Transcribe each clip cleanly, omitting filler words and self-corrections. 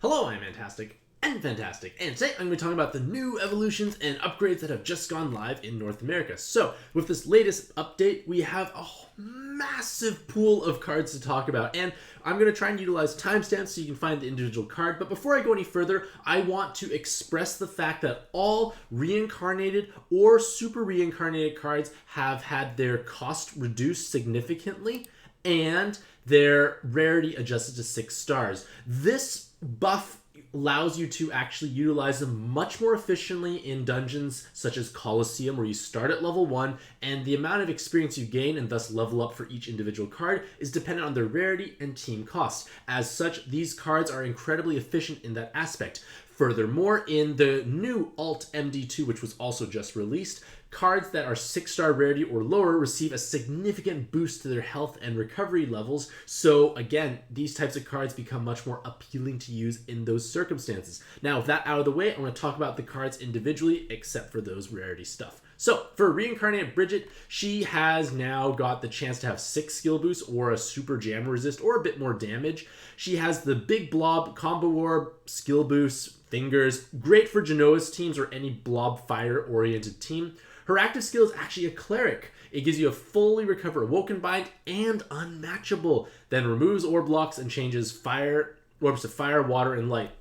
Hello, I'm Mantastic'c and Fantastic, and today I'm going to be talking about the new evolutions and upgrades that have just gone live in North America. So, with this latest update, we have a massive pool of cards to talk about, and I'm going to try and utilize timestamps so you can find the individual card. But before I go any further, I want to express the fact that all reincarnated or super reincarnated cards have had their cost reduced significantly, and their rarity adjusted to 6 stars. This buff allows you to actually utilize them much more efficiently in dungeons such as Colosseum, where you start at level 1, and the amount of experience you gain and thus level up for each individual card is dependent on their rarity and team cost. As such, these cards are incredibly efficient in that aspect. Furthermore, in the new Alt MD2, which was also just released, cards that are 6-star rarity or lower receive a significant boost to their health and recovery levels. So again, these types of cards become much more appealing to use in those circumstances. Now, with that out of the way, I'm going to talk about the cards individually, except for those rarity stuff. So, for Reincarnated Brigid, she has now got the chance to have 6 skill boosts or a super jam resist or a bit more damage. She has the Big Blob, Combo Orb, skill boosts, fingers, great for Genoa's teams or any blob fire-oriented team. Her active skill is actually a Cleric. It gives you a fully recover Awoken Bind and Unmatchable, then removes orb blocks and changes fire orbs to fire, water, and light.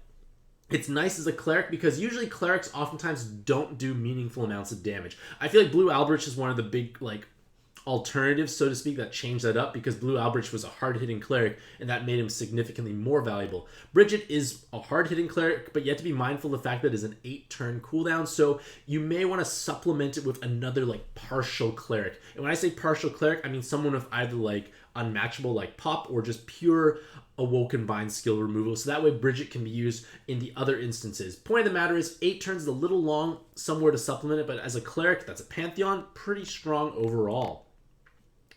It's nice as a Cleric because usually Clerics oftentimes don't do meaningful amounts of damage. I feel like Blue Alberich is one of the big, alternatives, so to speak, that changed that up, because Blue Alberich was a hard-hitting Cleric, and that made him significantly more valuable. Brigid is a hard-hitting Cleric, but you have to be mindful of the fact that it's an 8-turn cooldown, so you may want to supplement it with another, partial Cleric. And when I say partial Cleric, I mean someone with either, unmatchable, like Pop, or just pure Awoken Bind skill removal, so that way Brigid can be used in the other instances. Point of the matter is, 8 turns is a little long somewhere to supplement it, but as a Cleric, that's a Pantheon, pretty strong overall.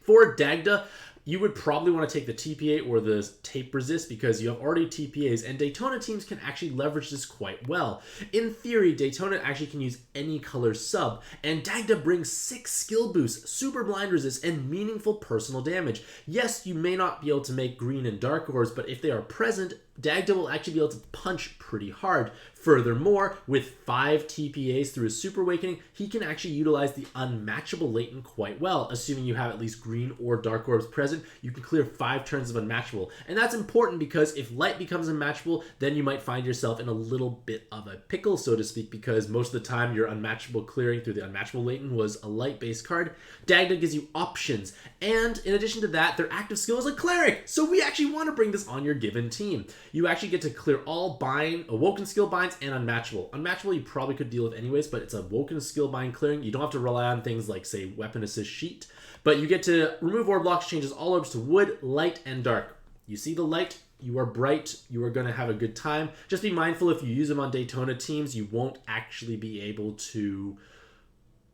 For Dagda, you would probably want to take the TPA or the Tape Resist because you have already TPAs, and Daytona teams can actually leverage this quite well. In theory, Daytona actually can use any color sub, and Dagda brings 6 skill boosts, super blind resist, and meaningful personal damage. Yes, you may not be able to make green and dark orbs, but if they are present, Dagda will actually be able to punch pretty hard. Furthermore, with 5 TPAs through his Super Awakening, he can actually utilize the Unmatchable Latent quite well. Assuming you have at least green or dark orbs present, you can clear 5 turns of Unmatchable. And that's important because if light becomes unmatchable, then you might find yourself in a little bit of a pickle, so to speak, because most of the time your Unmatchable clearing through the Unmatchable Latent was a light-based card. Dagda gives you options, and in addition to that, their active skill is a Cleric, so we actually want to bring this on your given team. You actually get to clear all Awoken skill binds and Unmatchable. Unmatchable you probably could deal with anyways, but it's a Awoken skill bind clearing. You don't have to rely on things like, say, Weapon Assist Sheet, but you get to remove orb blocks, changes all orbs to wood, light, and dark. You see the light, you are bright, you are going to have a good time. Just be mindful if you use them on Daytona teams, you won't actually be able to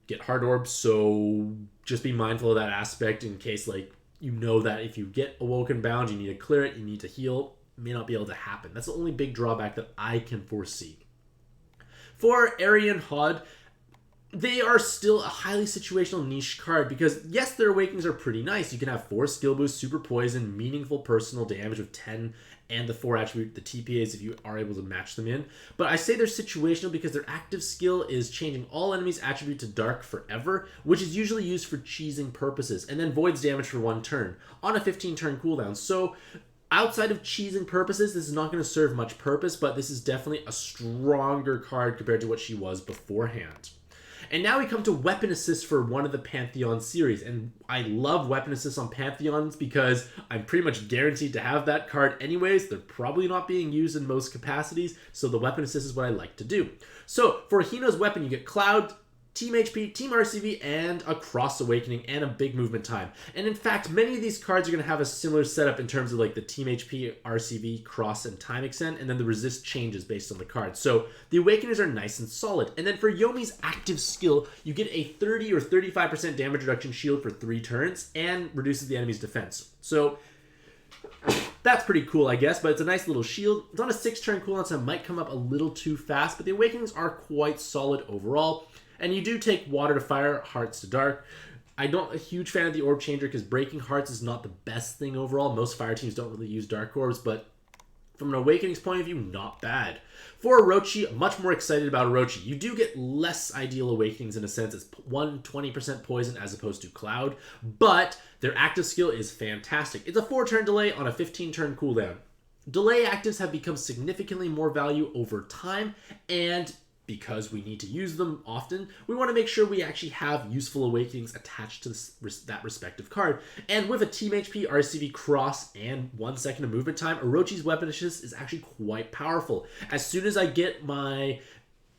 get hard orbs, so just be mindful of that aspect in case, you know that if you get Awoken Bound, you need to clear it, you need to heal. May not be able to happen. That's the only big drawback that I can foresee. For Arianrhod, they are still a highly situational niche card because, yes, their awakenings are pretty nice. You can have 4 skill boosts, super poison, meaningful personal damage with 10, and the 4 attribute, the TPAs, if you are able to match them in. But I say they're situational because their active skill is changing all enemies' attribute to dark forever, which is usually used for cheesing purposes, and then voids damage for 1 turn on a 15-turn cooldown. So outside of cheesing purposes, this is not going to serve much purpose, but this is definitely a stronger card compared to what she was beforehand. And now we come to Weapon Assist for one of the Pantheon series, and I love Weapon Assist on Pantheons because I'm pretty much guaranteed to have that card anyways. They're probably not being used in most capacities, so the Weapon Assist is what I like to do. So for Hino's Weapon, you get Cloud, Team HP, Team RCV, and a Cross Awakening, and a big movement time. And in fact, many of these cards are going to have a similar setup in terms of the Team HP, RCV, Cross, and Time Extend, and then the resist changes based on the card. So the Awakeners are nice and solid. And then for Yomi's active skill, you get a 30 or 35% damage reduction shield for 3 turns, and reduces the enemy's defense. So that's pretty cool, I guess, but it's a nice little shield. It's on a 6-turn cooldown, so it might come up a little too fast, but the Awakenings are quite solid overall. And you do take water to fire, hearts to dark. I'm not a huge fan of the Orb Changer because breaking hearts is not the best thing overall. Most fire teams don't really use dark orbs, but From an Awakenings point of view, not bad. For Orochi, I'm much more excited about Orochi. You do get less ideal Awakenings in a sense. It's 20% poison as opposed to Cloud, but their active skill is fantastic. It's a 4-turn delay on a 15-turn cooldown. Delay actives have become significantly more value over time, and because we need to use them often, we want to make sure we actually have useful Awakenings attached to that respective card. And with a Team HP, RCV Cross, and 1 second of movement time, Orochi's Weapon Assist is actually quite powerful. As soon as I get my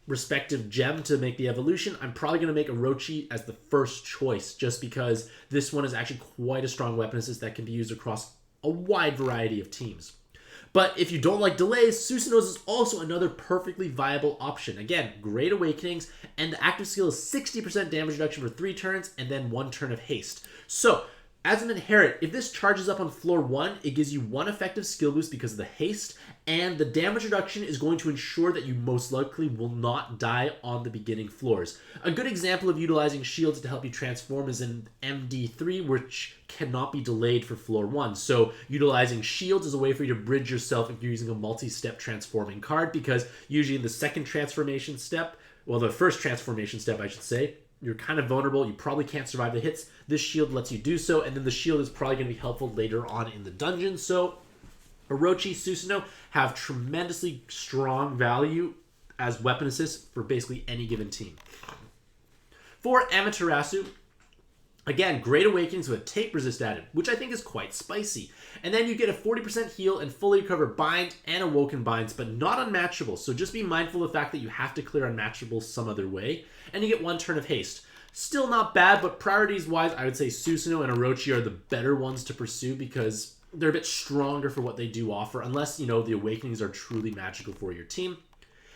respective gem to make the evolution, I'm probably going to make Orochi as the first choice, just because this one is actually quite a strong Weapon Assist that can be used across a wide variety of teams. But if you don't like delays, Susano's is also another perfectly viable option. Again, great Awakenings, and the active skill is 60% damage reduction for 3 turns, and then 1 turn of haste. So, as an inherit, if this charges up on floor 1, it gives you 1 effective skill boost because of the haste, and the damage reduction is going to ensure that you most likely will not die on the beginning floors. A good example of utilizing shields to help you transform is in MD3, which cannot be delayed for floor 1. So utilizing shields is a way for you to bridge yourself if you're using a multi-step transforming card, because usually in the second transformation step, well, the first transformation step, I should say, you're kind of vulnerable. You probably can't survive the hits. This shield lets you do so, and then the shield is probably going to be helpful later on in the dungeon. So Orochi, Susano have tremendously strong value as weapon assists for basically any given team. For Amaterasu, again, great Awakenings with a tape resist added, which I think is quite spicy. And then you get a 40% heal and fully recover bind and awoken binds, but not unmatchable. So just be mindful of the fact that you have to clear unmatchable some other way. And you get 1 turn of haste. Still not bad, but priorities-wise, I would say Susano and Orochi are the better ones to pursue because they're a bit stronger for what they do offer, unless, you know, the Awakenings are truly magical for your team.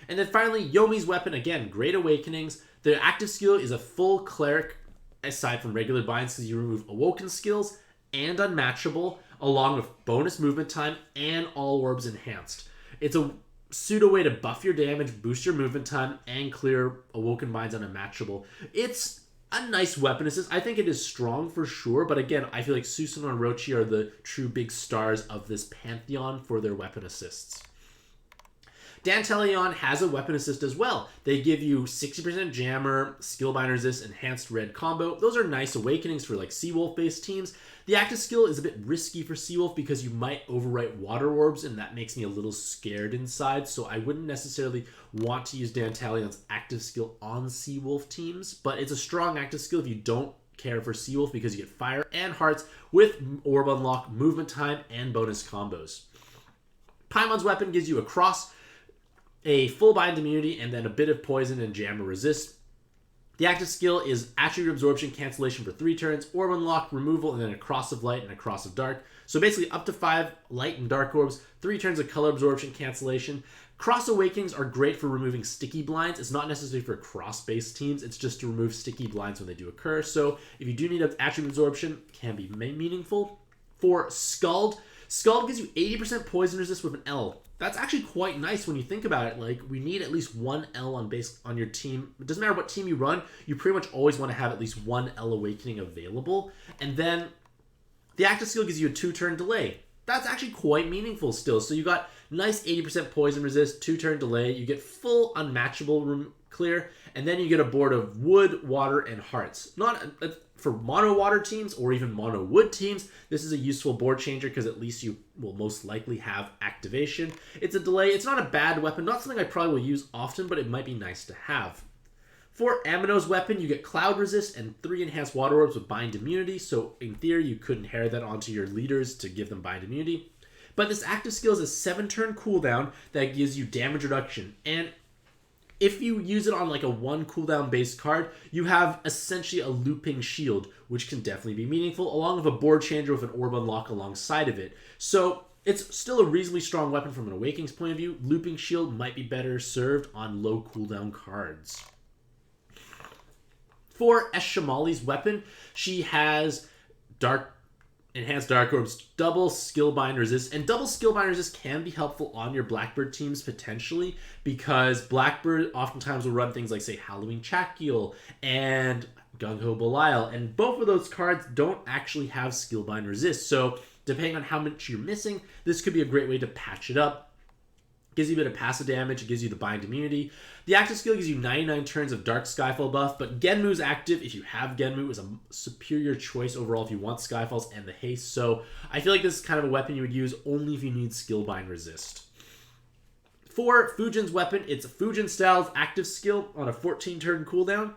And then finally, Yomi's Weapon, again, great Awakenings. The active skill is a full cleric, aside from regular binds, because you remove awoken skills and unmatchable, along with bonus movement time and all orbs enhanced. It's a pseudo way to buff your damage, boost your movement time, and clear awoken binds on unmatchable. It's a nice weapon assist. I think it is strong for sure, but again, I feel like Susano and Orochi are the true big stars of this pantheon for their weapon assists. Dantalion has a weapon assist as well. They give you 60% jammer, skill bind resist, enhanced red combo. Those are nice Awakenings for like Seawolf based teams. The active skill is a bit risky for Seawolf because you might overwrite water orbs, and that makes me a little scared inside, so I wouldn't necessarily want to use Dantalion's active skill on Seawolf teams, but it's a strong active skill if you don't care for Seawolf because you get fire and hearts with orb unlock, movement time, and bonus combos. Paimon's Weapon gives you a cross, a full bind immunity, and then a bit of poison and jammer resist. The active skill is attribute absorption cancellation for 3 turns, orb unlock, removal, and then a cross of light and a cross of dark. So basically up to 5 light and dark orbs, 3 turns of color absorption cancellation. Cross Awakenings are great for removing sticky blinds. It's not necessarily for cross-based teams. It's just to remove sticky blinds when they do occur. So if you do need attribute absorption, it can be meaningful. For Skuld, Skuld gives you 80% poison resist with an L. That's actually quite nice when you think about it. Like, we need at least 1 L on your team. It doesn't matter what team you run, you pretty much always want to have at least 1 L Awakening available. And then the active skill gives you a 2-turn delay. That's actually quite meaningful still. So you got nice 80% poison resist, 2-turn delay. You get full unmatchable room clear, and then you get a board of wood, water, and hearts. Not for mono water teams or even mono wood teams. This is a useful board changer because at least you will most likely have activation. It's a delay. It's not a bad weapon. Not something I probably will use often, but it might be nice to have. For Ameno's Weapon, you get Cloud Resist and 3 enhanced water orbs with Bind Immunity, so in theory you could inherit that onto your leaders to give them Bind Immunity. But this active skill is a 7-turn cooldown that gives you damage reduction, and if you use it on like a 1 cooldown based card, you have essentially a looping shield, which can definitely be meaningful, along with a board changer with an orb unlock alongside of it. So it's still a reasonably strong weapon from an Awakenings point of view. Looping shield might be better served on low cooldown cards. For Eschamali's Weapon, she has enhanced dark orbs, double skill bind resist, and double skill bind resist can be helpful on your Blackbird teams potentially, because Blackbird oftentimes will run things like, say, Halloween Chakil and Gung Ho Belial, and both of those cards don't actually have skill bind resist, so depending on how much you're missing, this could be a great way to patch it up. Gives you a bit of passive damage. It gives you the bind immunity. The active skill gives you 99 turns of Dark Skyfall buff, but Genmu's active. If you have Genmu, is a superior choice overall if you want Skyfalls and the haste. So I feel like this is kind of a weapon you would use only if you need skill bind resist. For Fujin's weapon, it's a Fujin style's active skill on a 14-turn cooldown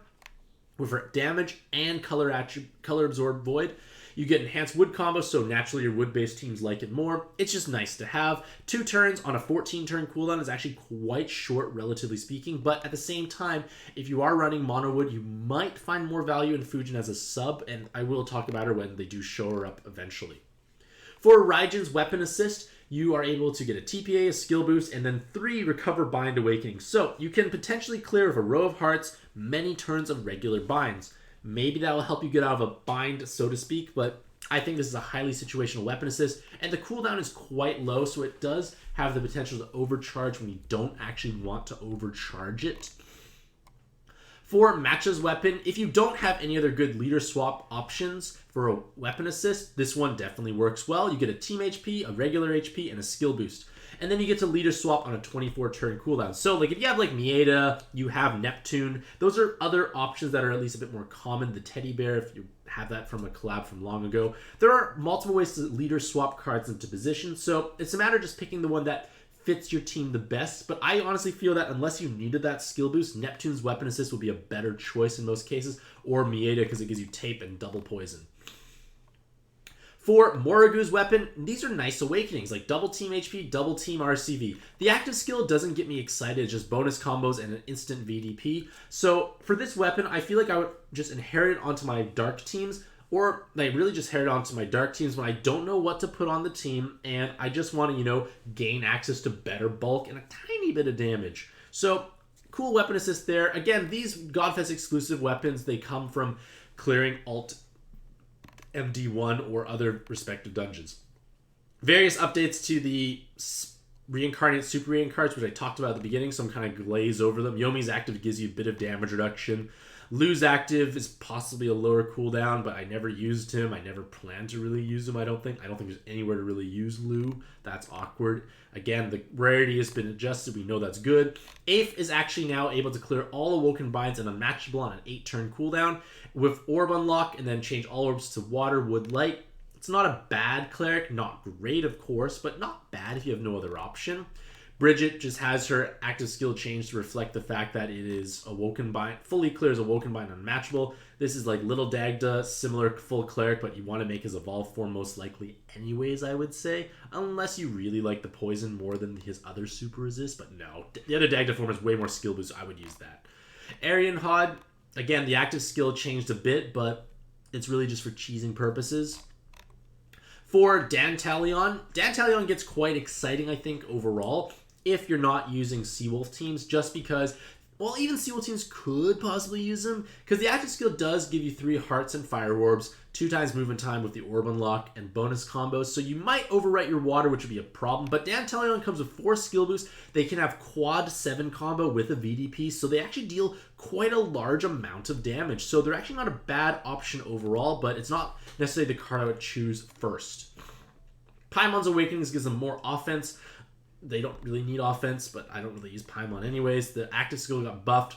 with damage and color absorb void. You get enhanced wood combo, so naturally your wood-based teams like it more. It's just nice to have. 2 turns on a 14-turn cooldown is actually quite short, relatively speaking, but at the same time, if you are running mono wood, you might find more value in Fujin as a sub, and I will talk about her when they do show her up eventually. For Raijin's weapon assist, you are able to get a TPA, a skill boost, and then 3 recover bind awakening. So you can potentially clear with a row of hearts many turns of regular binds. Maybe that will help you get out of a bind, so to speak, but I think this is a highly situational weapon assist, and the cooldown is quite low, so it does have the potential to overcharge when you don't actually want to overcharge it. For Macha's weapon, if you don't have any other good leader swap options for a weapon assist, this one definitely works well. You get a team HP, a regular HP, and a skill boost. And then you get to leader swap on a 24-turn cooldown. So, like, if you have, like, Mieta, you have Neptune, those are other options that are at least a bit more common. The teddy bear, if you have that from a collab from long ago. There are multiple ways to leader swap cards into position, so it's a matter of just picking the one that fits your team the best. But I honestly feel that unless you needed that skill boost, Neptune's weapon assist would be a better choice in most cases, or Mieta because it gives you tape and double poison. For Morrigu's weapon, these are nice awakenings, like double team HP, double team RCV. The active skill doesn't get me excited, it's just bonus combos and an instant VDP. So for this weapon, I feel like I would just inherit it onto my dark teams, or like really just inherit it onto my dark teams when I don't know what to put on the team, and I just want to, you know, gain access to better bulk and a tiny bit of damage. So cool weapon assist there. Again, these Godfest exclusive weapons, they come from clearing alt MD1 or other respective dungeons. Various updates to the reincarnate super reincarnates, which I talked about at the beginning, so I'm kind of glaze over them. Yomi's active gives you a bit of damage reduction. Lu's active is possibly a lower cooldown, but I never used him. I never planned to really use him, I don't think. I don't think there's anywhere to really use Lu. That's awkward. Again, the rarity has been adjusted. We know that's good. Aife is actually now able to clear all Awoken Binds and Unmatchable on an 8-turn cooldown with Orb Unlock, and then change all orbs to Water, Wood, Light. It's not a bad cleric. Not great, of course, but not bad if you have no other option. Brigid just has her active skill change to reflect the fact that it is Awoken Bind, fully clears Awoken Bind Unmatchable. This is like Little Dagda, similar full cleric, but you want to make his evolved form most likely anyways, I would say. Unless you really like the poison more than his other super resist, but no. The other Dagda form has way more skill boost, so I would use that. Arianrhod, again, the active skill changed a bit, but it's really just for cheesing purposes. For Dantalion, Dantalion gets quite exciting, I think, overall, if you're not using Seawolf teams, just because, well, even Seawolf teams could possibly use them, because the active skill does give you 3 hearts and fire orbs, 2 times movement time with the orb unlock, and bonus combos, so you might overwrite your water, which would be a problem, but Dantalion comes with 4 skill boosts. They can have quad 7 combo with a VDP, so they actually deal quite a large amount of damage, so they're actually not a bad option overall, but it's not necessarily the card I would choose first. Paimon's Awakenings gives them more offense. They don't really need offense, but I don't really use Paimon anyways. The active skill got buffed.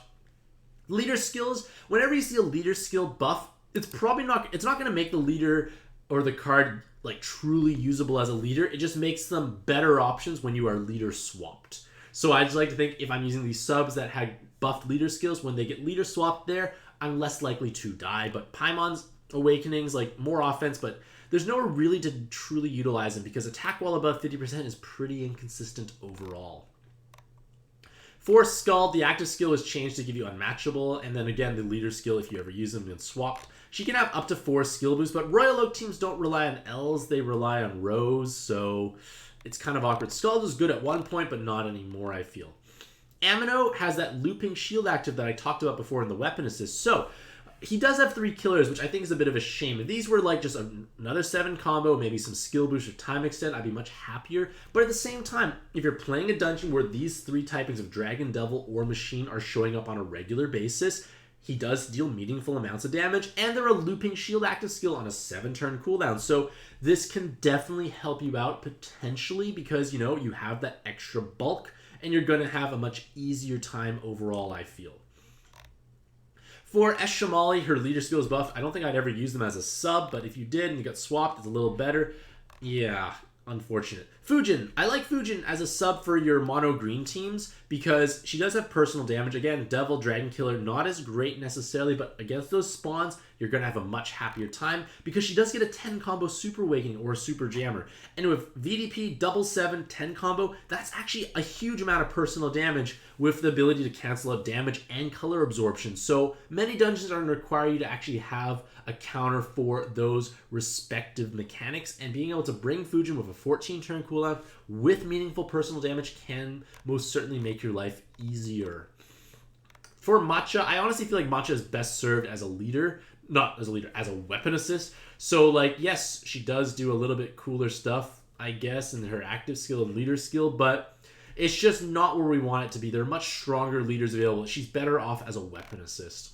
Leader skills, whenever you see a leader skill buff, it's not going to make the leader or the card like truly usable as a leader. It just makes them better options when you are leader swapped. So I just like to think if I'm using these subs that had buffed leader skills, when they get leader swapped there, I'm less likely to die. But Paimon's Awakenings, like more offense, but there's nowhere really to truly utilize them because attack while above 50% is pretty inconsistent overall. For Skuld, the active skill is changed to give you Unmatchable, and then again, the leader skill, if you ever use them, gets swapped. She can have up to 4 skill boosts, but Royal Oak teams don't rely on Ls, they rely on rows, so it's kind of awkward. Skuld is good at one point, but not anymore, I feel. Ameno has that looping shield active that I talked about before in the weapon assist, so he does have 3 killers, which I think is a bit of a shame. If these were like just another 7 combo, maybe some skill boost or time extend, I'd be much happier. But at the same time, if you're playing a dungeon where these 3 typings of Dragon, Devil, or Machine are showing up on a regular basis, he does deal meaningful amounts of damage, and they're a looping shield active skill on a 7-turn cooldown. So this can definitely help you out potentially because, you know, you have that extra bulk, and you're going to have a much easier time overall, I feel. For Eschamali, her leader skill is buffed. I don't think I'd ever use them as a sub, but if you did and you got swapped, it's a little better. Yeah, unfortunate. Fujin. I like Fujin as a sub for your mono green teams because she does have personal damage. Again, Devil, Dragon Killer, not as great necessarily, but against those spawns, you're going to have a much happier time because she does get a 10 combo Super Awakening or a Super Jammer. And with VDP, double 7, 10 combo, that's actually a huge amount of personal damage with the ability to cancel out damage and color absorption. So many dungeons are going to require you to actually have a counter for those respective mechanics, and being able to bring Fujin with a 14 turn cooldown with meaningful personal damage can most certainly make your life easier. For Macha, I honestly feel like Macha is best served as a leader, not as a leader, as a weapon assist. So like, yes, she does do a little bit cooler stuff, I guess, in her active skill and leader skill, but it's just not where we want it to be. There are much stronger leaders available. She's better off as a weapon assist.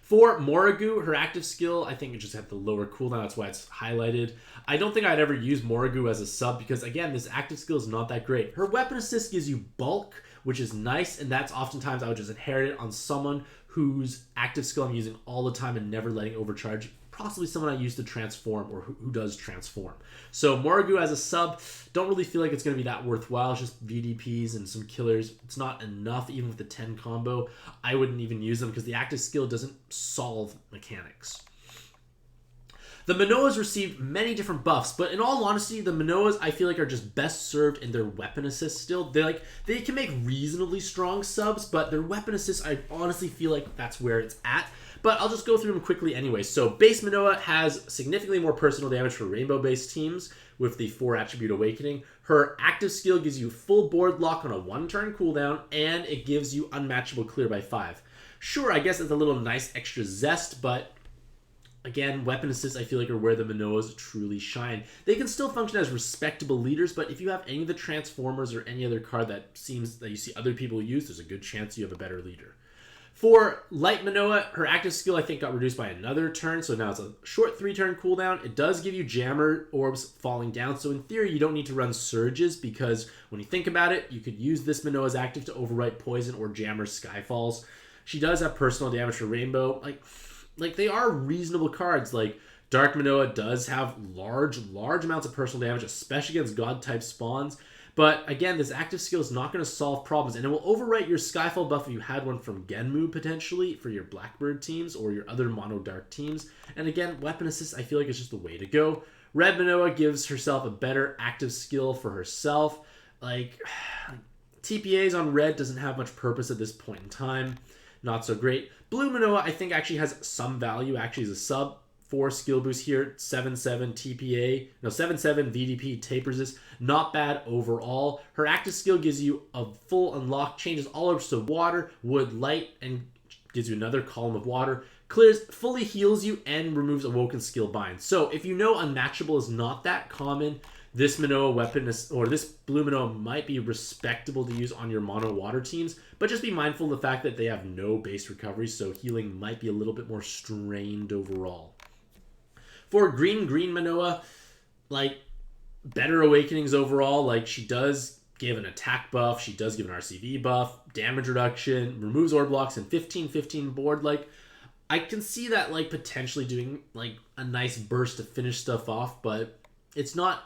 For Morrigu, her active skill, I think it just had the lower cooldown. That's why it's highlighted. I don't think I'd ever use Morrigu as a sub because, again, this active skill is not that great. Her weapon assist gives you bulk, which is nice, and that's oftentimes I would just inherit it on someone whose active skill I'm using all the time and never letting overcharge. Possibly someone I use to transform or who does transform. So Morrigu as a sub, don't really feel like it's going to be that worthwhile. It's just VDPs and some killers. It's not enough even with the 10 combo. I wouldn't even use them because the active skill doesn't solve mechanics. The Menoas received many different buffs, but in all honesty, the Menoas I feel like are just best served in their weapon assist still. They can make reasonably strong subs, but their weapon assist, I honestly feel like that's where it's at. But I'll just go through them quickly anyway. So base Menoa has significantly more personal damage for rainbow-based teams with the 4 attribute awakening. Her active skill gives you full board lock on a 1-turn cooldown, and it gives you unmatchable clear by 5. Sure, I guess it's a little nice extra zest, but again, weapon assists I feel like are where the Menoas truly shine. They can still function as respectable leaders, but if you have any of the Transformers or any other card that seems that you see other people use, there's a good chance you have a better leader. For Light Menoa, her active skill I think got reduced by another turn, so now it's a short 3-turn cooldown. It does give you Jammer Orbs falling down, so in theory you don't need to run Surges because when you think about it, you could use this Menoa's active to overwrite Poison or Jammer Skyfalls. She does have personal damage for Rainbow. Like they are reasonable cards. Like Dark Menoa does have large amounts of personal damage, especially against God-type spawns. But again, this active skill is not going to solve problems, and it will overwrite your Skyfall buff if you had one from Genmu, potentially, for your Blackbird teams or your other Mono Dark teams. And again, Weapon Assist, I feel like it's just the way to go. Red Menoa gives herself a better active skill for herself. Like, TPAs on Red doesn't have much purpose at this point in time. Not so great. Blue Menoa, I think, actually has some value, actually as a sub. 4 skill boost here, 7-7 TPA, no 7-7 VDP tapers this. Not bad overall. Her active skill gives you a full unlock, changes all over to water, wood, light, and gives you another column of water. Clears, fully heals you, and removes Awoken Skill Bind. So if you know Unmatchable is not that common, this Menoa weapon is, or this blue Menoa might be respectable to use on your mono water teams, but just be mindful of the fact that they have no base recovery, so healing might be a little bit more strained overall. For green Menoa, like, better awakenings overall. Like, she does give an attack buff, she does give an RCV buff, damage reduction, removes orb blocks, and 15-15 board. Like, I can see that, like, potentially doing, like, a nice burst to finish stuff off, but it's not...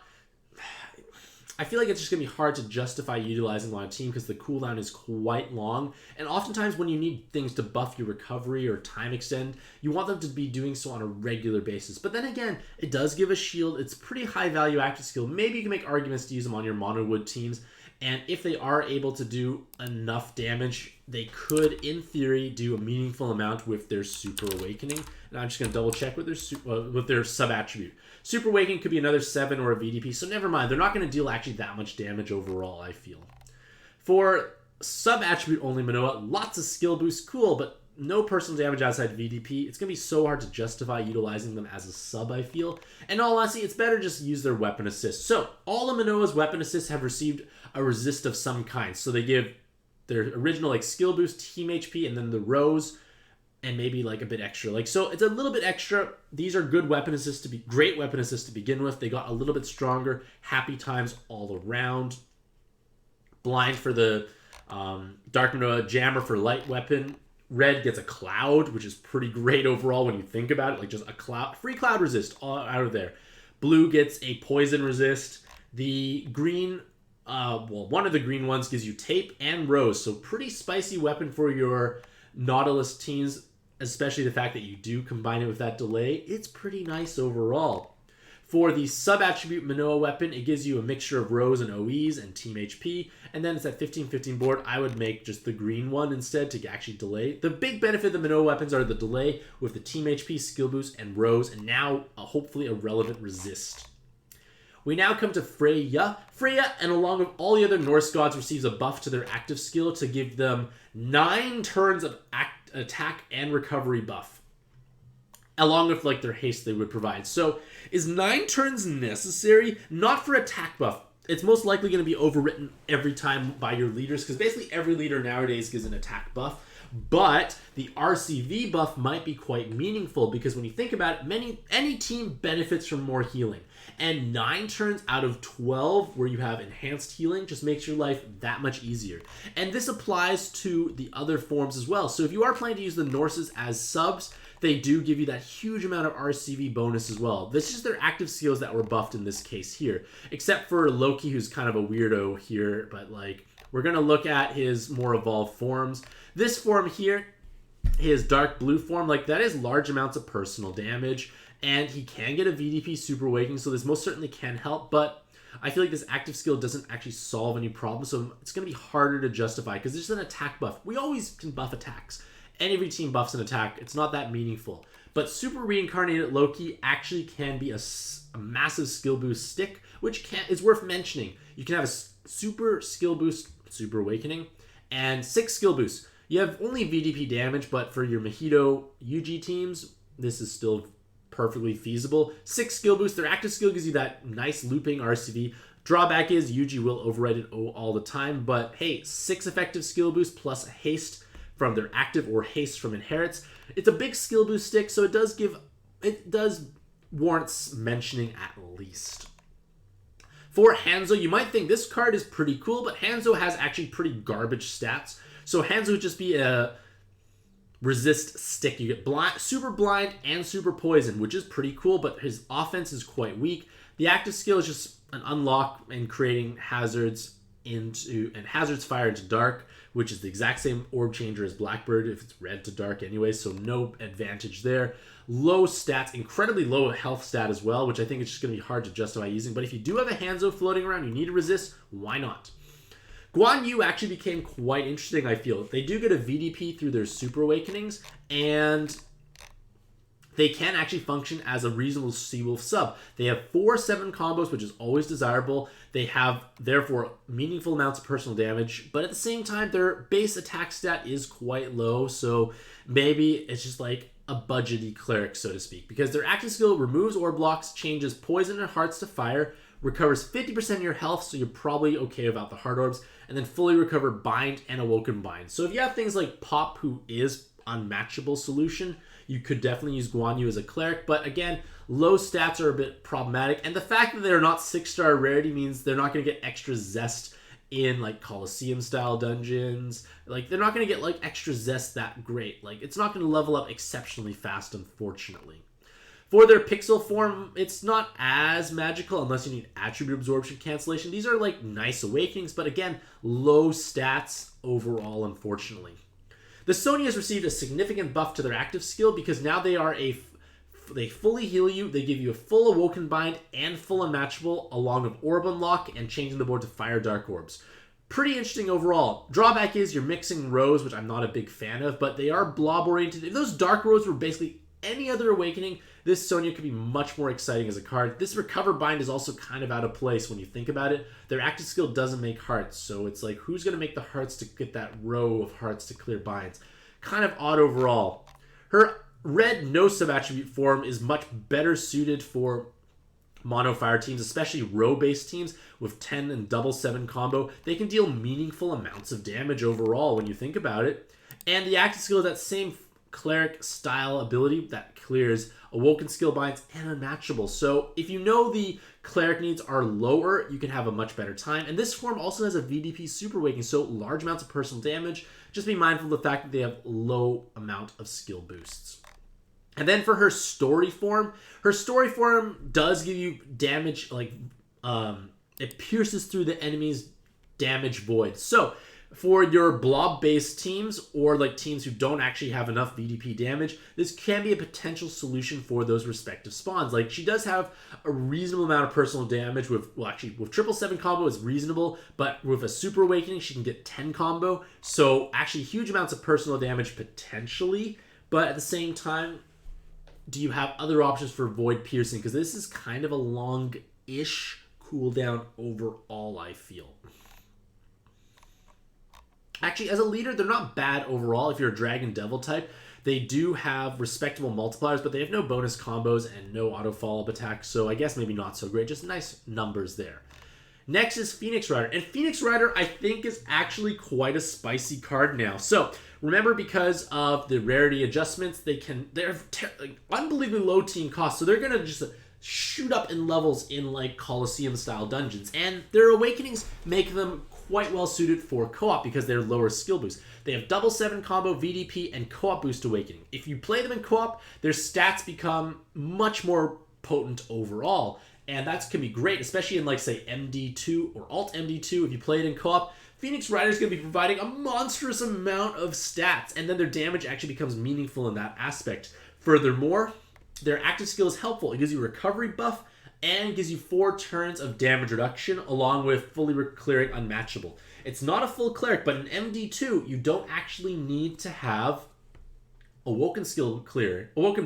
I feel like it's just going to be hard to justify utilizing on a team because the cooldown is quite long. And oftentimes when you need things to buff your recovery or time extend, you want them to be doing so on a regular basis. But then again, it does give a shield. It's pretty high value active skill. Maybe you can make arguments to use them on your mono wood teams. And if they are able to do enough damage, they could, in theory, do a meaningful amount with their Super Awakening. And I'm just going to double check with their sub-attribute. Super Awakening could be another 7 or a VDP, so never mind. They're not going to deal actually that much damage overall, I feel. For sub-attribute only Menoa, lots of skill boosts, cool, but no personal damage outside VDP. It's going to be so hard to justify utilizing them as a sub, I feel. And all honesty, it's better just use their weapon assist. So, all of Menoa's weapon assists have received a resist of some kind. So they give their original like skill boost, team HP, and then the rose, and maybe like a bit extra. Like, so it's a little bit extra. These are good weapon assists to be, great weapon assists to begin with. They got a little bit stronger. Happy times all around. Blind for the Dark Menoa, Jammer for light weapon. Red gets a cloud, which is pretty great overall when you think about it. Like just a cloud, free cloud resist all out of there. Blue gets a poison resist. The green, one of the green ones gives you tape and rose. So pretty spicy weapon for your Nautilus teams, especially the fact that you do combine it with that delay. It's pretty nice overall. For the sub-attribute Menoa Weapon, it gives you a mixture of Rose and OEs and Team HP. And then it's at 15-15 board. I would make just the green one instead to actually delay. The big benefit of the Menoa Weapons are the delay with the Team HP, Skill Boost, and Rose. And now, hopefully, a relevant resist. We now come to Freya. Freya, and along with all the other Norse gods, receives a buff to their active skill to give them 9 turns of attack and recovery buff, along with like their haste they would provide. So is 9 turns necessary? Not for attack buff. It's most likely going to be overwritten every time by your leaders, because basically every leader nowadays gives an attack buff. But the RCV buff might be quite meaningful, because when you think about it, any team benefits from more healing. And 9 turns out of 12 where you have enhanced healing just makes your life that much easier. And this applies to the other forms as well. So if you are planning to use the Norses as subs, they do give you that huge amount of RCV bonus as well. This is just their active skills that were buffed in this case here. Except for Loki, who's kind of a weirdo here, but like, we're going to look at his more evolved forms. This form here, his dark blue form, like that is large amounts of personal damage, and he can get a VDP Super Awakening, so this most certainly can help, but I feel like this active skill doesn't actually solve any problems, so it's going to be harder to justify, because it's an attack buff. We always can buff attacks. Every team buffs an attack. It's not that meaningful. But Super Reincarnated Loki actually can be a massive skill boost stick, which is worth mentioning. You can have a super skill boost, Super Awakening, and 6 skill boosts. You have only VDP damage, but for your Mojito UG teams, this is still perfectly feasible. 6 skill boosts. Their active skill gives you that nice looping RCV. Drawback is UG will override it all the time, but hey, 6 effective skill boosts plus haste from their active or haste from inherits. It's a big skill boost stick, so it does warrants mentioning at least. For Hanzo, you might think this card is pretty cool, but Hanzo has actually pretty garbage stats. So Hanzo would just be a resist stick. You get blind, super blind and super poison, which is pretty cool, but his offense is quite weak. The active skill is just an unlock and creating hazards hazards fire into dark, which is the exact same orb changer as Blackbird if it's red to dark anyway, so no advantage there. Low stats, incredibly low health stat as well, which I think is just going to be hard to justify using, but if you do have a Hanzo floating around, you need to resist, why not? Guan Yu actually became quite interesting, I feel. They do get a VDP through their Super Awakenings, and they can actually function as a reasonable Seawolf sub. They have 4/7 combos, which is always desirable. They have, therefore, meaningful amounts of personal damage, but at the same time, their base attack stat is quite low, so maybe it's just like a budgety cleric, so to speak, because their active skill removes orb blocks, changes poison and hearts to fire, recovers 50% of your health, so you're probably okay without the heart orbs, and then fully recover bind and awoken bind. So if you have things like Pop, who is unmatchable solution, you could definitely use Guan Yu as a cleric, but again, low stats are a bit problematic, and the fact that they're not 6-star rarity means they're not going to get extra zest in like Colosseum style dungeons. Like, they're not going to get like extra zest that great. Like, it's not going to level up exceptionally fast, unfortunately. For their pixel form, it's not as magical unless you need attribute absorption cancellation. These are like nice awakenings, but again, low stats overall, unfortunately. The Sonia has received a significant buff to their active skill because now they fully heal you, they give you a full Awoken Bind and full Unmatchable along with Orb Unlock and changing the board to Fire Dark Orbs. Pretty interesting overall. Drawback is you're mixing rows, which I'm not a big fan of, but they are blob oriented. If those Dark Rows were basically any other awakening, this Sonia could be much more exciting as a card. This Recover Bind is also kind of out of place when you think about it. Their active skill doesn't make hearts, so it's like, who's going to make the hearts to get that row of hearts to clear binds? Kind of odd overall. Her red no sub-attribute form is much better suited for mono fire teams, especially row-based teams with 10 and double 7 combo. They can deal meaningful amounts of damage overall when you think about it. And the active skill is that same cleric style ability that clears Awoken Skill Binds and Unmatchable. So if you know the cleric needs are lower, you can have a much better time. And this form also has a VDP Super Awakening, so large amounts of personal damage. Just be mindful of the fact that they have low amount of skill boosts. And then for her story form does give you damage, like, it pierces through the enemy's damage void. So for your blob-based teams, or like teams who don't actually have enough VDP damage, this can be a potential solution for those respective spawns. Like, she does have a reasonable amount of personal damage with, well, actually, with 777 combo is reasonable, but with a Super Awakening, she can get 10 combo. So actually huge amounts of personal damage potentially, but at the same time, do you have other options for Void Piercing? Because this is kind of a long-ish cooldown overall, I feel. Actually, as a leader, they're not bad overall. If you're a Dragon Devil type, they do have respectable multipliers, but they have no bonus combos and no auto follow-up attacks, so I guess maybe not so great. Just nice numbers there. Next is Phoenix Rider, and Phoenix Rider, I think, is actually quite a spicy card now. So remember, because of the rarity adjustments, they're like, unbelievably low team cost, so they're gonna just shoot up in levels in like Colosseum-style dungeons, and their awakenings make them quite well suited for co-op because they're lower skill boost. They have double 7 combo, VDP, and co-op boost awakening. If you play them in co-op, their stats become much more potent overall, and that can be great, especially in, like, say, MD2 or Alt MD2. If you play it in co-op, Phoenix Rider is going to be providing a monstrous amount of stats, and then their damage actually becomes meaningful in that aspect. Furthermore, their active skill is helpful. It gives you a recovery buff and gives you 4 turns of damage reduction along with fully clearing unmatchable. It's not a full cleric, but in MD2, you don't actually need to have Awoken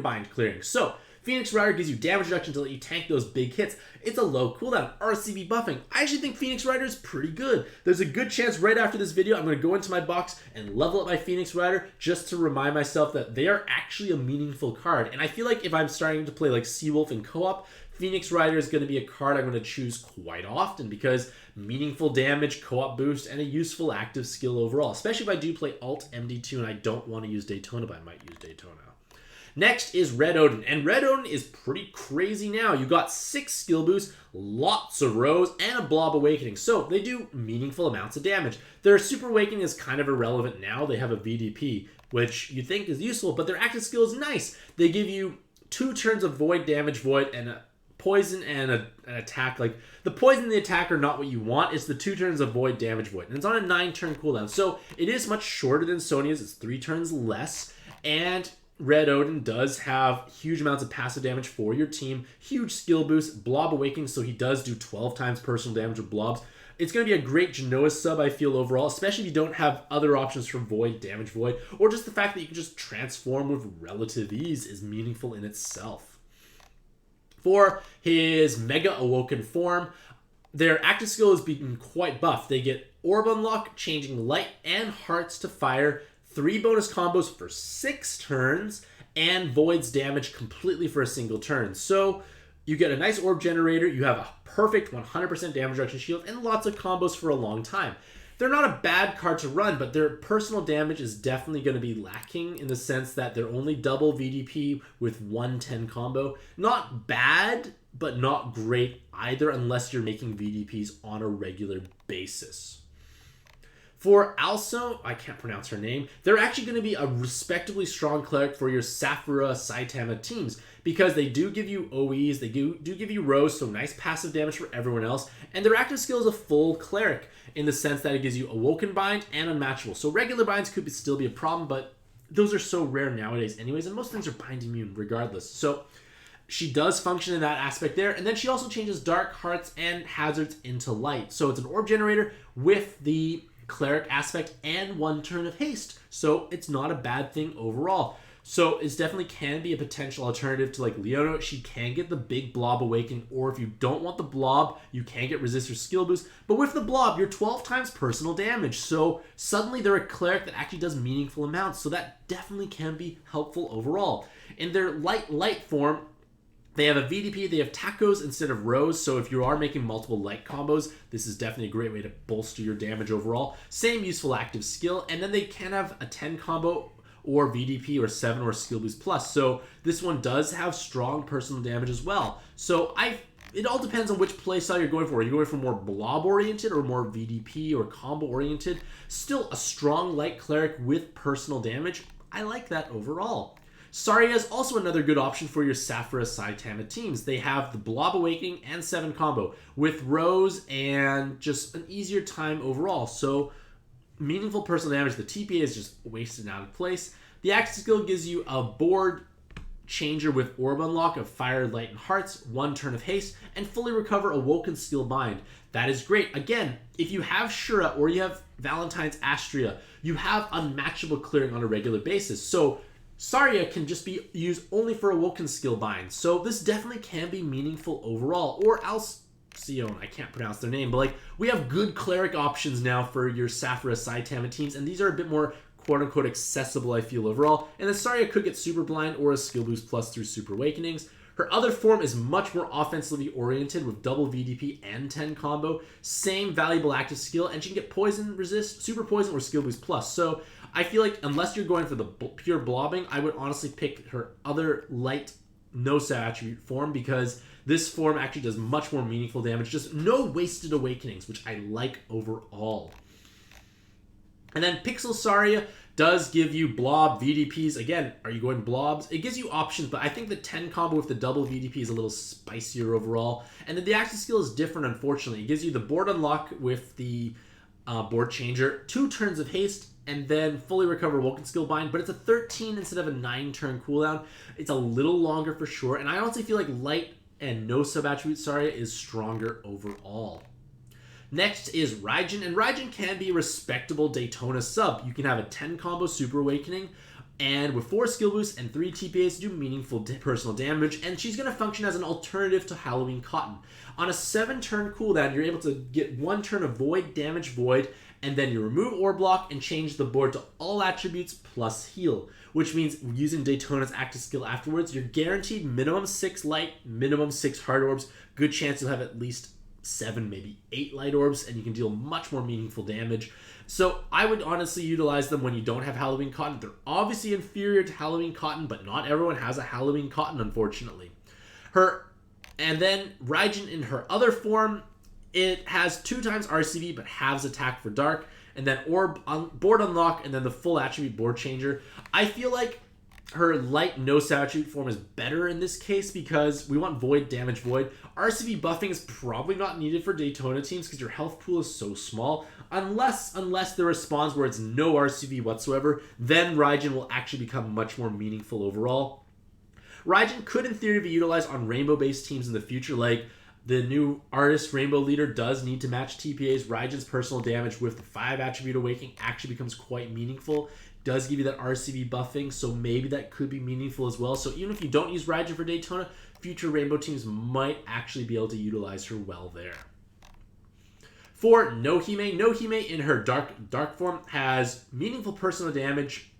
Bind clearing. So Phoenix Rider gives you damage reduction to let you tank those big hits. It's a low cooldown, RCB buffing. I actually think Phoenix Rider is pretty good. There's a good chance right after this video I'm going to go into my box and level up my Phoenix Rider just to remind myself that they are actually a meaningful card. And I feel like if I'm starting to play like Seawolf in co-op, Phoenix Rider is going to be a card I'm going to choose quite often because meaningful damage, co-op boost, and a useful active skill overall. Especially if I do play Alt MD2 and I don't want to use Daytona, but I might use Daytona. Next is Red Odin, and Red Odin is pretty crazy now. You got 6 skill boosts, lots of rows, and a blob awakening, so they do meaningful amounts of damage. Their super awakening is kind of irrelevant now. They have a VDP, which you think is useful, but their active skill is nice. They give you 2 turns of void, damage void, and a poison and an attack. Like, the poison and the attack are not what you want. It's the 2 turns of void, damage void, and it's on a 9-turn cooldown, so it is much shorter than Sonia's. It's 3 turns less, and Red Odin does have huge amounts of passive damage for your team, huge skill boost, blob awakening, so he does do 12 times personal damage with blobs. It's going to be a great Genoa sub, I feel, overall, especially if you don't have other options for void, damage void, or just the fact that you can just transform with relative ease is meaningful in itself. For his Mega Awoken form, their active skill is being quite buffed. They get Orb Unlock, changing light and hearts to fire, 3 bonus combos for 6 turns, and voids damage completely for a single turn. So you get a nice orb generator, you have a perfect 100% damage reduction shield, and lots of combos for a long time. They're not a bad card to run, but their personal damage is definitely going to be lacking in the sense that they're only double VDP with 110 combo. Not bad, but not great either unless you're making VDPs on a regular basis. For Alcyone, I can't pronounce her name, they're actually going to be a respectably strong cleric for your Saphira Saitama teams because they do give you OEs, they do give you rows, so nice passive damage for everyone else, and their active skill is a full cleric in the sense that it gives you Awoken Bind and Unmatchable. So regular binds could still be a problem, but those are so rare nowadays anyways, and most things are bind immune regardless. So she does function in that aspect there, and then she also changes Dark Hearts and Hazards into Light. So it's an orb generator with the cleric aspect and 1 turn of haste, so it's not a bad thing overall. So it definitely can be a potential alternative to like Leona. She can get the big blob awakening, or if you don't want the blob, you can get resist or skill boost, but with the blob you're 12 times personal damage, so suddenly they're a cleric that actually does meaningful amounts, so that definitely can be helpful overall. In their light form, they have a VDP, they have tacos instead of rows, so if you are making multiple light combos, this is definitely a great way to bolster your damage overall. Same useful active skill, and then they can have a 10 combo or VDP or 7 or skill boost plus, so this one does have strong personal damage as well. So I it all depends on which playstyle you're going for. Are you going for more blob-oriented or more VDP or combo-oriented? Still a strong light cleric with personal damage. I like that overall. Saria is also another good option for your Saphira Saitama teams. They have the Blob Awakening and 7 combo with Rose and just an easier time overall. So meaningful personal damage. The TPA is just wasted out of place. The active skill gives you a board changer with Orb Unlock of Fire, Light, and Hearts, 1 turn of haste, and fully recover Awoken Skill Bind. That is great. Again, if you have Shura or you have Valentine's Astria, you have unmatchable clearing on a regular basis. So Saria can just be used only for Awoken Skill Bind. So this definitely can be meaningful overall. Or Alcyone, I can't pronounce their name, but like we have good cleric options now for your Saphira Saitama teams, and these are a bit more quote-unquote accessible, I feel, overall. And then Saria could get Super Blind or a Skill Boost Plus through Super Awakenings. Her other form is much more offensively oriented with double VDP and 10 combo. Same valuable active skill, and she can get Poison Resist, Super Poison, or Skill Boost Plus. So I feel like unless you're going for the pure blobbing, I would honestly pick her other light no-stat attribute form because this form actually does much more meaningful damage. Just no wasted awakenings, which I like overall. And then Pixel Saria does give you blob VDPs. Again, are you going blobs? It gives you options, but I think the 10 combo with the double VDP is a little spicier overall. And then the active skill is different, unfortunately. It gives you the board unlock with the board changer, 2 turns of haste, and then fully recover Woken Skill Bind, but it's a 13 instead of a 9-turn cooldown. It's a little longer for sure, and I honestly feel like light and no sub-attribute Saria is stronger overall. Next is Raijin, and Raijin can be a respectable Daytona sub. You can have a 10 combo Super Awakening, and with 4 skill boosts and 3 TPAs to do meaningful personal damage, and she's going to function as an alternative to Halloween Cotton. On a 7-turn cooldown, you're able to get 1 turn of Void, Damage Void, and then you remove Orb Block and change the board to all attributes plus heal, which means using Daytona's active skill afterwards, you're guaranteed minimum 6 light, minimum 6 hard orbs, good chance you'll have at least 7, maybe 8 light orbs, and you can deal much more meaningful damage. So I would honestly utilize them when you don't have Halloween Cotton. They're obviously inferior to Halloween Cotton, but not everyone has a Halloween Cotton, unfortunately. And then Raijin in her other form, it has 2 times RCV, but halves attack for Dark, and then board unlock, and then the full attribute board changer. I feel like her light no attribute form is better in this case because we want Void, Damage Void. RCV buffing is probably not needed for Daytona teams because your health pool is so small. Unless there are spawns where it's no RCV whatsoever, then Raijin will actually become much more meaningful overall. Raijin could in theory be utilized on rainbow-based teams in the future, like the new Artist Rainbow Leader does need to match TPAs. Raijin's personal damage with the 5 attribute awakening actually becomes quite meaningful. Does give you that RCV buffing, so maybe that could be meaningful as well. So even if you don't use Raijin for Daytona, future Rainbow teams might actually be able to utilize her well there. For Nohime in her dark form has meaningful personal damage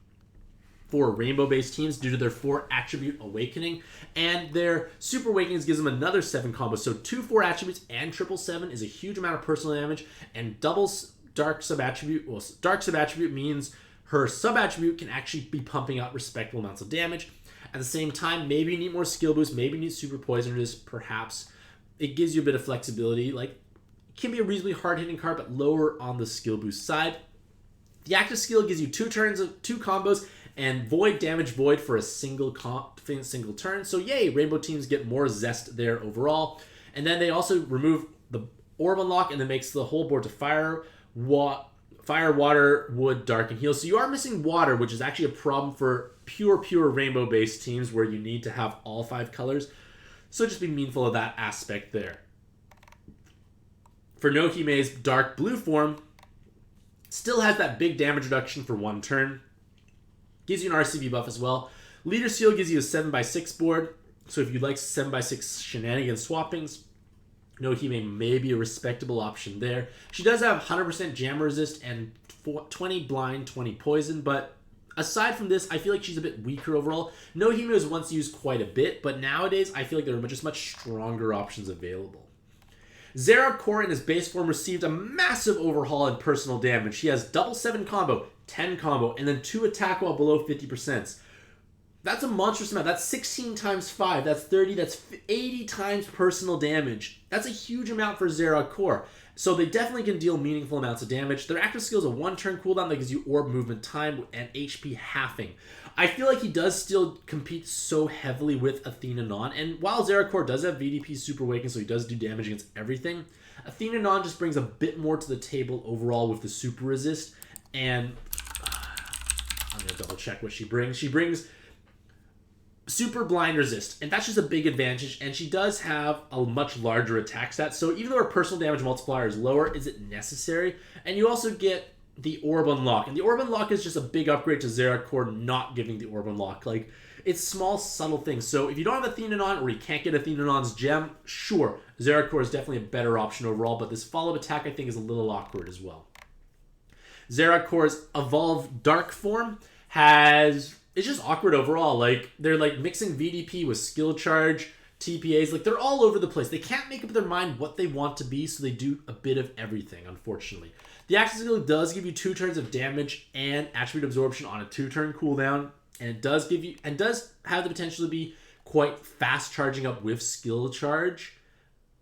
for rainbow-based teams due to their 4 attribute awakening, and their super awakenings gives them another 7 combo. So 2 4 attributes and 777 is a huge amount of personal damage, and double dark sub-attribute. Well, dark sub-attribute means her sub-attribute can actually be pumping out respectable amounts of damage. At the same time, maybe you need more skill boost, maybe you need super poison resist, perhaps. It gives you a bit of flexibility. Like, it can be a reasonably hard-hitting card, but lower on the skill boost side. The active skill gives you 2 turns of 2 combos, and Void, Damage Void for a single turn. So yay, Rainbow teams get more zest there overall. And then they also remove the Orb Unlock, and that makes the whole board to Fire, Water, Wood, Dark, and Heal. So you are missing Water, which is actually a problem for pure Rainbow-based teams where you need to have all 5 colors. So just be mindful of that aspect there. For Nohime's Dark Blue form, still has that big damage reduction for 1 turn. Gives you an RCV buff as well. Leader Seal gives you a 7x6 board. So if you like 7x6 shenanigans swappings, Nohime may be a respectable option there. She does have 100% jam resist and 20 blind, 20 poison, but aside from this, I feel like she's a bit weaker overall. Nohime was once used quite a bit, but nowadays I feel like there are just much stronger options available. Zaerog Core in his base form received a massive overhaul in personal damage. He has double 7 combo, 10 combo, and then 2 attack while below 50%. That's a monstrous amount. That's 16 times 5. That's 30. That's 80 times personal damage. That's a huge amount for Zaerog core. So they definitely can deal meaningful amounts of damage. Their active skill is a 1-turn cooldown that gives you orb movement time and HP halving. I feel like he does still compete so heavily with Athena Non. And while Zaerog core does have VDP Super Awaken, so he does do damage against everything, Athena Non just brings a bit more to the table overall with the super resist. And I'm going to double check what she brings. She brings super blind resist, and that's just a big advantage, and she does have a much larger attack stat, so even though her personal damage multiplier is lower, is it necessary? And you also get the Orb Unlock, and the Orb Unlock is just a big upgrade to Zaerog core not giving the Orb Unlock. Like, it's small, subtle things. So if you don't have Athena Non, or you can't get Athena Non's gem, sure, Zaerog core is definitely a better option overall, but this follow-up attack I think is a little awkward as well. Zaerog core's evolved dark form it's just awkward overall. Like, they're like mixing VDP with skill charge, TPAs. Like, they're all over the place. They can't make up their mind what they want to be, so they do a bit of everything, unfortunately. The active skill does give you 2 turns of damage and attribute absorption on a 2-turn cooldown, and it does give you and does have the potential to be quite fast charging up with skill charge,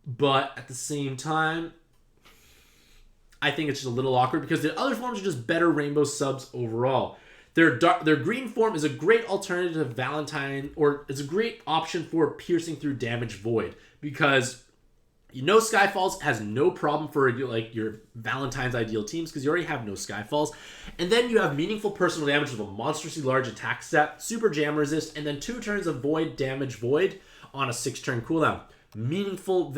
but at the same time, I think it's just a little awkward because the other forms are just better rainbow subs overall. Their green form is a great alternative to Valentine, or it's a great option for piercing through damage void, because you know Skyfalls has no problem for like your Valentine's ideal teams because you already have no Skyfalls, and then you have meaningful personal damage with a monstrously large attack stat, super jam resist, and then 2 turns of void damage void on a 6-turn cooldown. Meaningful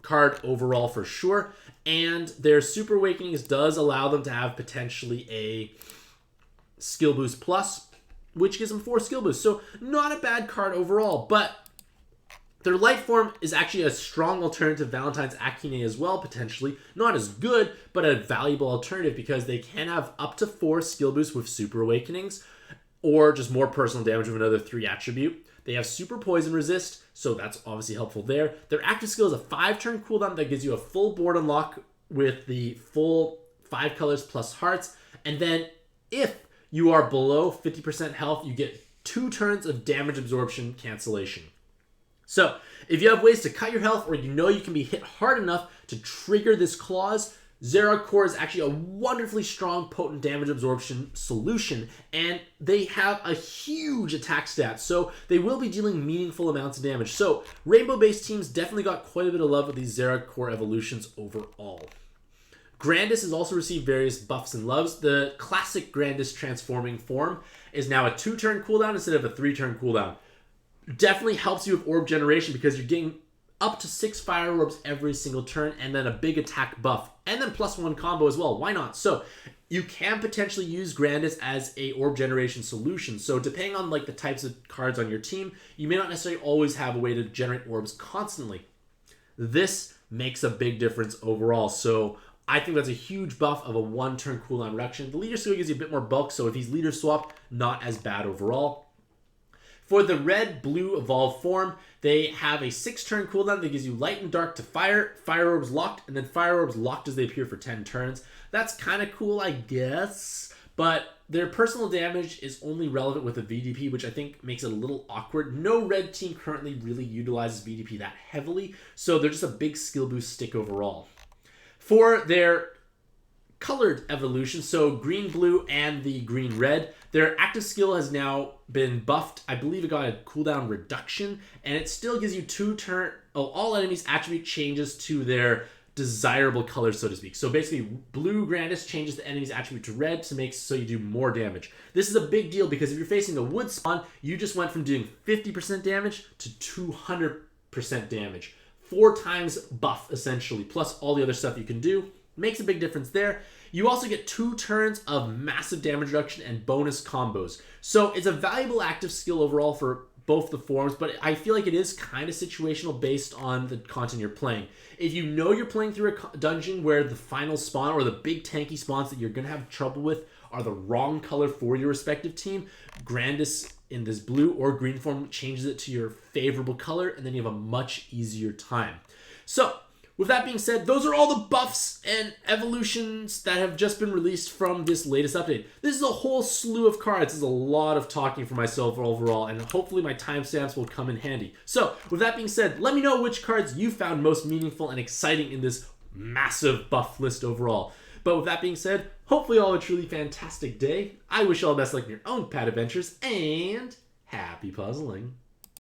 card overall for sure. And their Super Awakenings does allow them to have potentially a skill boost plus, which gives them 4 skill boosts. So not a bad card overall, but their light form is actually a strong alternative to Valentine's Akine as well, potentially. Not as good, but a valuable alternative because they can have up to 4 skill boosts with Super Awakenings, or just more personal damage with another 3 attribute. They have super poison resist, so that's obviously helpful there. Their active skill is a 5-turn cooldown that gives you a full board unlock with the full 5 colors plus hearts. And then if you are below 50% health, you get 2 turns of damage absorption cancellation. So if you have ways to cut your health, or you know you can be hit hard enough to trigger this clause, Zaerog core is actually a wonderfully strong, potent damage absorption solution, and they have a huge attack stat, so they will be dealing meaningful amounts of damage. So rainbow-based teams definitely got quite a bit of love with these Zaerog core evolutions overall. Grandis has also received various buffs and loves. The classic Grandis transforming form is now a 2-turn cooldown instead of a 3-turn cooldown. Definitely helps you with orb generation because you're getting up to 6 fire orbs every single turn, and then a big attack buff, and then +1 combo as well. Why not? So you can potentially use Grandis as a orb generation solution. So depending on like the types of cards on your team, you may not necessarily always have a way to generate orbs constantly. This makes a big difference overall. So I think that's a huge buff of a 1-turn cooldown reduction. The leader skill gives you a bit more bulk, so if he's leader swapped, not as bad overall. For the red-blue evolved form, they have a 6-turn cooldown that gives you light and dark to fire, fire orbs locked, and then fire orbs locked as they appear for 10 turns. That's kind of cool, I guess, but their personal damage is only relevant with a VDP, which I think makes it a little awkward. No red team currently really utilizes VDP that heavily, so they're just a big skill boost stick overall. For their colored evolution, so green blue and the green red, their active skill has now been buffed. I believe it got a cooldown reduction, and it still gives you 2 turn. All enemies attribute changes to their desirable color, so to speak. So basically, blue Grandis changes the enemy's attribute to red to make so you do more damage. This is a big deal because if you're facing a wood spawn, you just went from doing 50% damage to 200% damage. 4 times buff essentially, plus all the other stuff you can do. Makes a big difference there. You also get 2 turns of massive damage reduction and bonus combos. So it's a valuable active skill overall for both the forms, but I feel like it is kind of situational based on the content you're playing. If you know you're playing through a dungeon where the final spawn or the big tanky spawns that you're going to have trouble with are the wrong color for your respective team, Grandis in this blue or green form changes it to your favorable color, and then you have a much easier time. So with that being said, those are all the buffs and evolutions that have just been released from this latest update. This is a whole slew of cards. This is a lot of talking for myself overall, and hopefully my timestamps will come in handy. So, with that being said, let me know which cards you found most meaningful and exciting in this massive buff list overall. But with that being said, hopefully you all have a truly fantastic day. I wish you all the best luck in your own pad adventures, and happy puzzling.